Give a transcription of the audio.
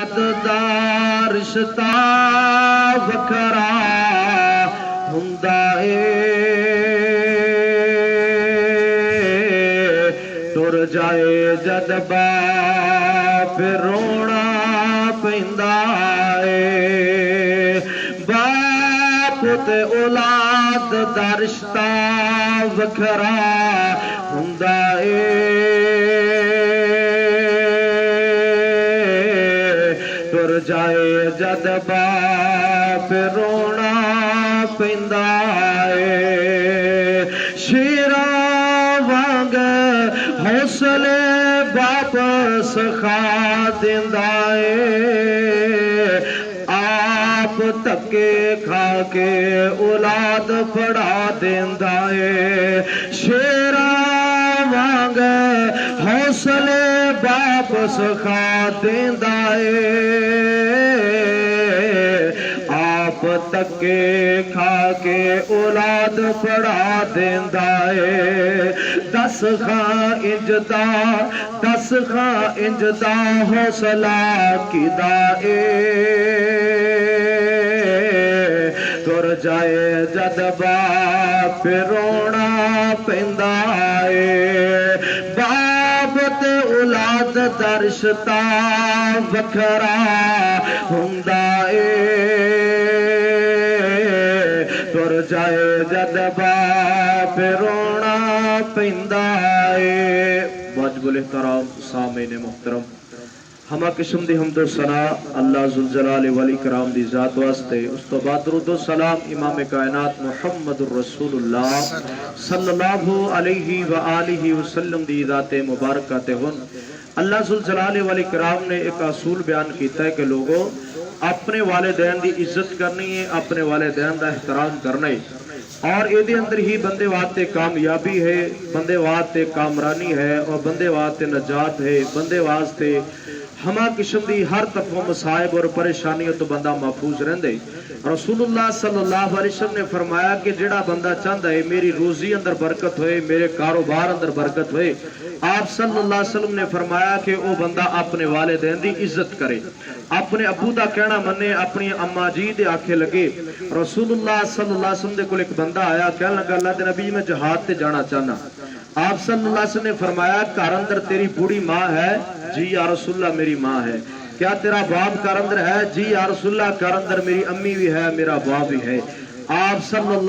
औलाद दा रिश्ता वखरा हुंदा टुर जाए जद बाप रोना पैंदा बाप ते औलाद दा रिश्ता वखरा हुंदा टुर जाए जद बाप रोना पैंदा शेरा वांग हौसले बाप सखा देंदा आप धक्के खा के औलाद फड़ा देंदा शेरा वांग हौसले बाप सखा देंदा आप धक्के खा के औलाद फड़ा देंदा दस खां इंजदा हौसला किदा तुर जाए जद बाप रोना पैंदा बाप ते औलाद दा रिश्ता वखरा हुंदा तुर जाए जद बाप रोना पैंदा वाजिबुल एहतराम सामीन मोहतरम हमा किस्म दी हमदो सना अल्लाह जुल जलाल वल इकराम दी जात वास्ते उस तो बाद दुरूद व सलाम इमाम कायनात मुहम्मदुर रसूलुल्लाह सल्लल्लाहु अलैहि व आलिहि वसल्लम दी जात मुबारक ते हुन अल्लाह जुल जलाल वल इकराम ने एक असूल बयान कीता है कि लोगों अपने वालिदैन दी इज्जत करनी है अपने वालिदैन दा एहतराम करना है और ये अंदर ही बंदे वास्ते कामयाबी है बंदे वास्ते कामरानी है और बंदे वास्ते नजात है बंदे वास्ते हमा किस्म दी हर तरफों मसाइब और परेशानियों तो बंदा महफूज रहंदे रसूलुल्लाह सल्लल्लाहु अलैहि वसल्लम ने फरमाया कि जेड़ा बंदा चाहता है मेरी रोजी अंदर बरकत होए मेरे कारोबार अंदर बरकत होए आप सल्लल्लाहु अलैहि वसल्लम ने फरमाया कि वो बंदा अपने वालिदैन दी इज्जत करे अपने अबू दा कहना मने अपनी अम्मा जी दे आखे लगे रसूलुल्लाह सल्लल्लाहु अलैहि वसल्लम दे कोल एक बंदा आया कहने लगा अल्लाह दे नबी मैं जिहाद ते जाना चाहना आप सल्लल्लाहु अलैहि वसल्लम ने फरमाया घर अंदर तेरी बूढ़ी माँ है जी या रसूलुल्लाह मेरी माँ है क्या तेरा बाप घर अंदर है जी या रसूलुल्लाह घर अंदर मेरी अम्मी भी है मेरा बाप भी है आप सल्लल्लाहु